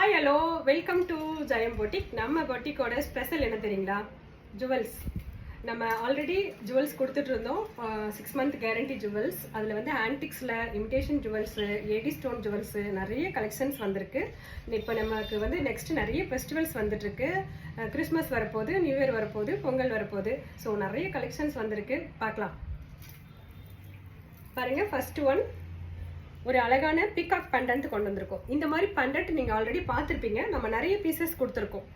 Hi hello welcome to Jayam boutique. நம்ம பொட்டிக்கோட special என்ன தெரியுங்களா? ஜுவல்ஸ். நம்ம ஆல்ரெடி ஜுவல்ஸ் கொடுத்துட்டு இருந்தோம். 6 மந்த் கேரண்டி ஜுவல்ஸ். அதில் வந்து ஆன்டிக்ஸில் imitation jewels, AD stone jewels நிறைய கலெக்ஷன்ஸ் வந்திருக்கு. இப்போ நமக்கு வந்து நெக்ஸ்ட் நிறைய ஃபெஸ்டிவல்ஸ் வந்துட்டுருக்கு. கிறிஸ்மஸ் வரப்போகுது, நியூ இயர் வரப்போகுது, பொங்கல் வரப்போகுது. ஸோ நிறைய கலெக்ஷன்ஸ் வந்திருக்கு, பார்க்கலாம். பாருங்கள், ஃபர்ஸ்ட் ஒன் ஒரு அழகான பிகாக் பண்டன்ட் கொண்டு வந்திருக்கோம். இந்த மாதிரி பண்டன்ட் நீங்கள் ஆல்ரெடி பார்த்துருப்பீங்க. நம்ம நிறைய பீசஸ் கொடுத்துருக்கோம்.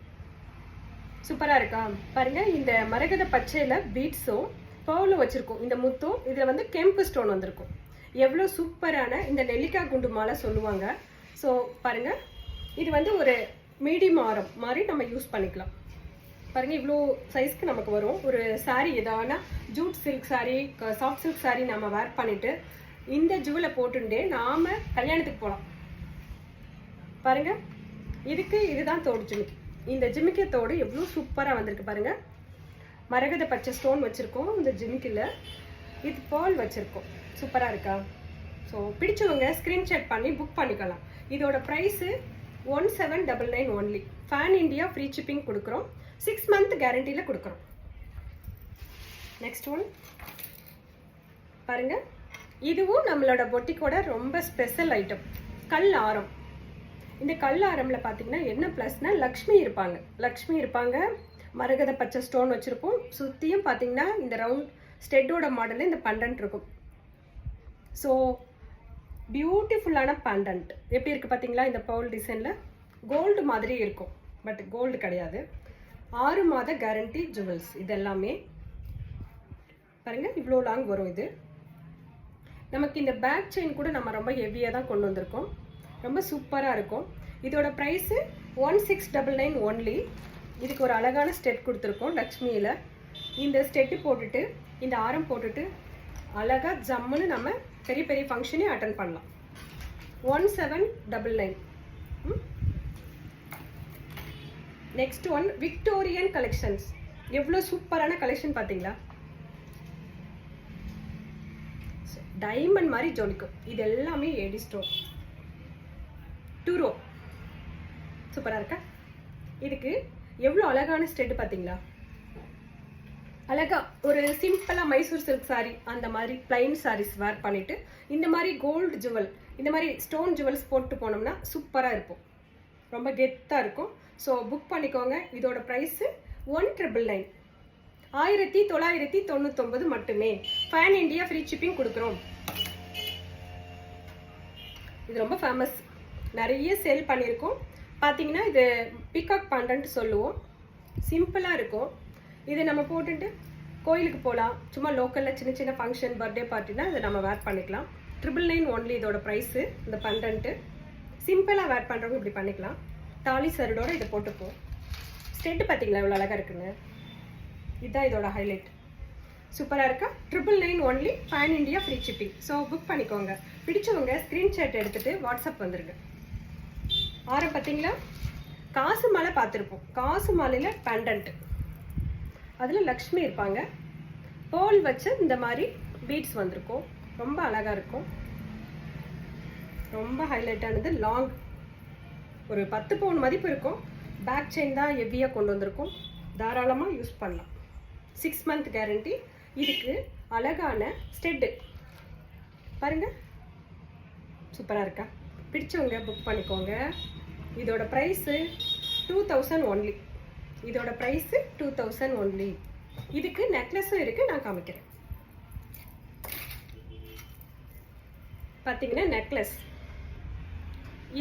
சூப்பராக இருக்கா? பாருங்கள், இந்த மரகத பச்சையில் பீட்ஸும் பவுலும் வச்சுருக்கோம். இந்த முத்தும் இதில் வந்து கெம்பு ஸ்டோன் வந்திருக்கும். எவ்வளோ சூப்பரான இந்த நெல்லிக்காய் குண்டு மாலை சொல்லுவாங்க. ஸோ பாருங்கள், இது வந்து ஒரு மீடியம் ஆரம் மாதிரி நம்ம யூஸ் பண்ணிக்கலாம். பாருங்கள், இவ்வளோ சைஸ்க்கு நமக்கு வரும். ஒரு சாரீ எதானா jute silk sari, soft silk sari நம்ம வேர் பண்ணிவிட்டு இந்த ஜுவலை போட்டுட்டே நாம் கல்யாணத்துக்கு போகலாம். பாருங்கள், இதுதான் தோடு ஜிமிக்கி. இந்த ஜிமிக்கி தோடு எவ்வளோ சூப்பராக வந்திருக்கு பாருங்கள். மரகத பச்சை ஸ்டோன் வச்சுருக்கோம் இந்த ஜிமிக்கியில். இது பால் வச்சுருக்கோம். சூப்பராக இருக்கா? ஸோ பிடிச்சவங்க ஸ்க்ரீன்ஷாட் பண்ணி புக் பண்ணிக்கலாம். இதோட price 1799 only. Pan India free shipping கொடுக்குறோம். 6 மந்த் கேரண்டியில் கொடுக்குறோம். நெக்ஸ்ட் ஒன் பாருங்கள், இதுவும் நம்மளோட பொட்டிக்கோட ரொம்ப ஸ்பெஷல் ஐட்டம். கல் ஆரம். இந்த கல் ஆரமில் பார்த்தீங்கன்னா என்ன ப்ளஸ்னால் லக்ஷ்மி இருப்பாங்க. மரகத பச்சை ஸ்டோன் வச்சுருப்போம். சுற்றியும் பார்த்தீங்கன்னா இந்த ரவுண்ட் ஸ்டெட்டோட மாடலில் இந்த பண்டன்ட் இருக்கும். ஸோ பியூட்டிஃபுல்லான பண்டன்ட். எப்படி இருக்குது பார்த்தீங்களா? இந்த பவுல் டிசைனில் கோல்டு மாதிரி இருக்கும், பட் கோல்டு கிடையாது. 6 மாத கேரண்டி ஜுவல்ஸ். இது எல்லாமே பாருங்கள், இவ்வளோ லாங் வரும். இது நமக்கு இந்த பேக் செயின் கூட நம்ம ரொம்ப ஹெவியாக தான் கொண்டு வந்திருக்கோம். ரொம்ப சூப்பராக இருக்கும். இதோட ப்ரைஸு 1699 ஒன்லி. இதுக்கு ஒரு அழகான ஸ்டெட் கொடுத்துருக்கோம் லக்ஷ்மியில். இந்த ஸ்டெட்டு போட்டுட்டு இந்த ஆரம் போட்டுட்டு அழகாக ஜம்முன்னு நம்ம பெரிய பெரிய ஃபங்க்ஷனே அட்டன் பண்ணலாம். 1799. Next one Victorian collections. எவ்வளோ சூப்பரான கலெக்ஷன் பார்த்தீங்களா? டைமண்ட் மாதிரி ஜொலிக்கும். இது எல்லாமே ஏடி ஸ்டோன். 2 ரோ. சூப்பராக இருக்கா? இதுக்கு எவ்வளோ அழகான ஸ்டெட் பார்த்தீங்களா? அழகா ஒரு சிம்பிளாக மைசூர் சில்க் சாரீ அந்த மாதிரி பிளைன் சாரீஸ் வேர் பண்ணிவிட்டு இந்த மாதிரி கோல்டு ஜுவல், இந்த மாதிரி ஸ்டோன் ஜுவல்ஸ் போட்டு போனோம்னா சூப்பராக இருக்கும். ரொம்ப கெத்தாக இருக்கும். ஸோ புக் பண்ணிக்கோங்க. இதோட ப்ரைஸு 1999. 1999 மட்டுமே. ஃபேன் இண்டியா ஃப்ரீ ஷிப்பிங் கொடுக்குறோம். இது ரொம்ப ஃபேமஸ். நிறைய சேல் பண்ணியிருக்கோம். பார்த்தீங்கன்னா இது பிகாக் பண்டன்ட் சொல்லுவோம். சிம்பிளாக இருக்கும். இது நம்ம போட்டுட்டு கோயிலுக்கு போகலாம். சும்மா லோக்கலில் சின்ன சின்ன ஃபங்க்ஷன், பர்த்டே பார்ட்டினா இதை நம்ம வேர் பண்ணிக்கலாம். 999 ஒன்லி இதோட ப்ரைஸு. இந்த பண்டன்ட்டு சிம்பிளாக வேர் பண்ணுறவங்க இப்படி பண்ணிக்கலாம். தாலி சரடோட இதை போட்டுப்போம். ஸ்டெட்டு பார்த்தீங்களா இவ்வளோ அழகாக இருக்குங்க. இதுதான் இதோட ஹைலைட். சூப்பராக இருக்கா? 999 only. Pan India free shipping. So book பண்ணிக்கோங்க. பிடிச்சவங்க ஸ்க்ரீன்ஷாட் எடுத்துகிட்டு வாட்ஸ்அப் வந்துருங்க. ஆரம் பார்த்தீங்களா? காசு மாலை பார்த்துருப்போம். காசு மாலையில் பெண்டன்ட்டு, அதில் லக்ஷ்மி இருப்பாங்க. போல் வச்சு இந்த மாதிரி பீட்ஸ் வந்திருக்கும். ரொம்ப அழகாக இருக்கும். ரொம்ப ஹைலைட்டானது. லாங் ஒரு 10 பவுன் மதிப்பு இருக்கும். பேக் செயின் தான் ஹெவியாக கொண்டு வந்திருக்கும். தாராளமாக யூஸ் பண்ணலாம். 6 மந்த் கேரண்டி. இதுக்கு அழகான ஸ்டெட்டு பாருங்கள். சூப்பராக இருக்கா? பிடிச்சவங்க புக் பண்ணிக்கோங்க. இதோட ப்ரைஸு 2000 ஒன்லி. இதோட ப்ரைஸு 2000 ஒன்லி. இதுக்கு நெக்லஸும் இருக்குது, நான் காமிக்கிறேன். பார்த்தீங்கன்னா நெக்லஸ்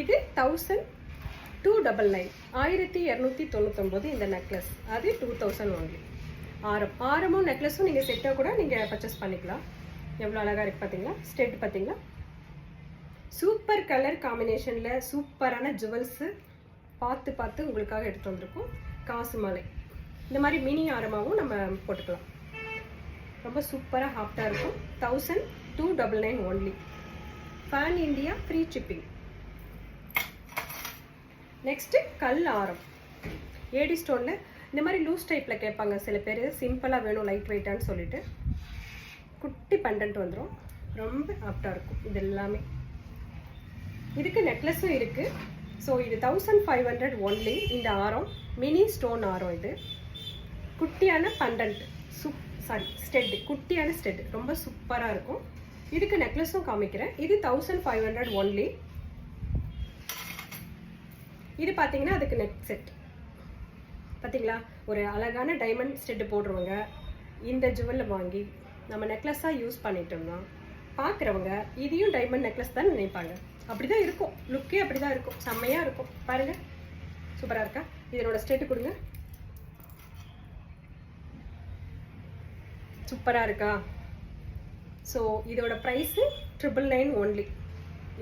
இது 1299. 1299 இந்த நெக்லஸ். அது 2000 ஒன்லி. ஆரமும் நெக்லஸும் நீங்கள் செட்டாக கூட நீங்கள் பர்ச்சேஸ் பண்ணிக்கலாம். எவ்வளோ அழகாக இருக்குது பார்த்தீங்களா? ஸ்டெட் பார்த்தீங்களா? சூப்பர் கலர் காம்பினேஷனில் சூப்பரான ஜுவல்ஸு பார்த்து உங்களுக்காக எடுத்து வந்திருக்கோம். காசு மாலை இந்த மாதிரி மினி ஆரமாகவும் நம்ம போட்டுக்கலாம். ரொம்ப சூப்பராக ஹாப்டாக இருக்கும். 1299 only. Pan India free shipping. Next கல் ஆரம். ஏடி ஸ்டோனில் இந்த மாதிரி லூஸ் டைப்பில் கேட்பாங்க சில பேர். சிம்பிளாக வேணும், லைட் வெயிட்டான்னு சொல்லிட்டு குட்டி பண்டன்ட் வந்துடும். ரொம்ப ஆப்டாக இருக்கும். இது எல்லாமே இதுக்கு நெக்லஸும் இருக்குது. ஸோ இது 1500 ஒன்லி. இந்த ஆரம் மினி ஸ்டோன் ஆரம். இது குட்டியான பண்டன்ட், ஸ்டெட், குட்டியான ஸ்டெட், ரொம்ப சூப்பராக இருக்கும். இதுக்கு நெக்லஸும் காமிக்கிறேன். இது 1500 ஒன்லி. இது பார்த்தீங்கன்னா அதுக்கு நெக் செட் பார்த்தீங்களா, ஒரு அழகான டைமண்ட் ஸ்டெட்டு போடுறவங்க இந்த ஜுவல்லை வாங்கி நம்ம நெக்லஸாக யூஸ் பண்ணிட்டோம்னா பார்க்குறவங்க இதையும் டைமண்ட் நெக்லஸ் தான் நினைப்பாங்க. அப்படி தான் இருக்கும், லுக்கே அப்படி தான் இருக்கும், செம்மையாக இருக்கும். பாருங்கள், சூப்பராக இருக்கா? இதனோட ஸ்டெட்டு கொடுங்க, சூப்பராக இருக்கா? ஸோ இதோட ப்ரைஸு 999 ஒன்லி.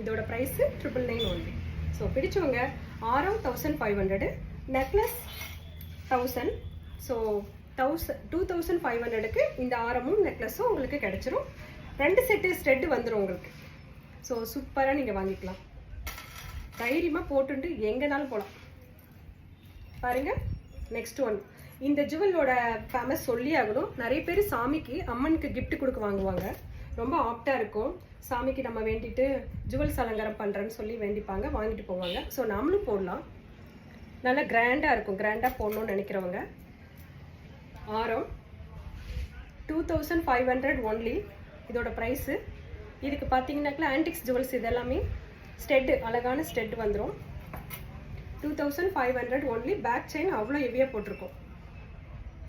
இதோட ப்ரைஸு 999 ஒன்லி. ஸோ பிடிச்சவங்க ஆரம் 1500, நெக்லஸ் 1000. ஸோ 2500க்கு இந்த ஆரமும் நெக்லஸும் உங்களுக்கு கிடச்சிரும். 2 செட்டு ஸ்டெட்டு வந்துடும் உங்களுக்கு. ஸோ சூப்பராக நீங்கள் வாங்கிக்கலாம். தைரியமாக போட்டுட்டு எங்கேனாலும் போகலாம். பாருங்கள், நெக்ஸ்ட் ஒன். இந்த ஜுவல்லோட ஃபேமஸ் சொல்லி ஆகணும். நிறைய பேர் சாமிக்கு அம்மனுக்கு கிஃப்ட் கொடுக்க வாங்குவாங்க. ரொம்ப ஆப்டாக இருக்கும். சாமிக்கு நம்ம வேண்டிட்டு ஜுவல்ஸ் அலங்காரம் பண்ணுறேன்னு சொல்லி வேண்டிப்பாங்க, வாங்கிட்டு போவாங்க. ஸோ நம்மளும் போடலாம், நல்லா கிராண்டாக இருக்கும். கிராண்டாக போடணும்னு நினைக்கிறவங்க ஆரம் 2500 ஒன்லி இதோட ப்ரைஸு. இதுக்கு பார்த்தீங்கன்னாக்கா ஆன்டிக்ஸ் ஜுவல்ஸ் இதெல்லாமே ஸ்டெட்டு, அழகான ஸ்டெட் வந்துடும். 2500 ஒன்லி. பேக் செயின் அவ்வளோ ஹெவியாக போட்டிருக்கோம்,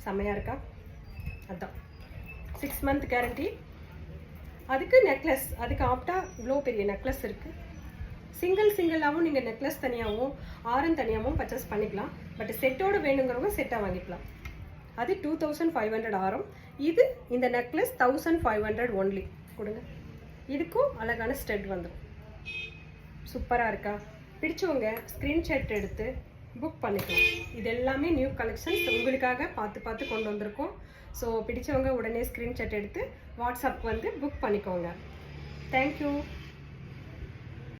செம்மையாக இருக்கா? அதுதான் 6 மந்த் கேரண்டி. அதுக்கு நெக்லஸ், அதுக்கு ஆப்டாக இவ்வளோ பெரிய நெக்லஸ் இருக்குது. சிங்கிளாகவும் நீங்கள் நெக்லஸ் தனியாகவும் ஆரம் தனியாகவும் பர்ச்சேஸ் பண்ணிக்கலாம். பட் செட்டோடு வேணுங்கிறவங்க செட்டாக வாங்கிக்கலாம். அது 2500 ஆரம். இது இந்த நெக்லஸ் 1500 ஒன்லி. கொடுங்க, இதுக்கும் அழகான ஸ்டெட் வந்துடும். சூப்பராக இருக்கா? பிடிச்சவங்க ஸ்க்ரீன்ஷாட் எடுத்து புக் பண்ணிக்கலாம். இது எல்லாமே நியூ கலெக்ஷன்ஸ் உங்களுக்காக பார்த்து கொண்டு வந்திருக்கோம். ஸோ பிடிச்சவங்க உடனே ஸ்க்ரீன்ஷாட் எடுத்து வாட்ஸ்அப் வந்து புக் பண்ணிக்கோங்க. தேங்க்யூ.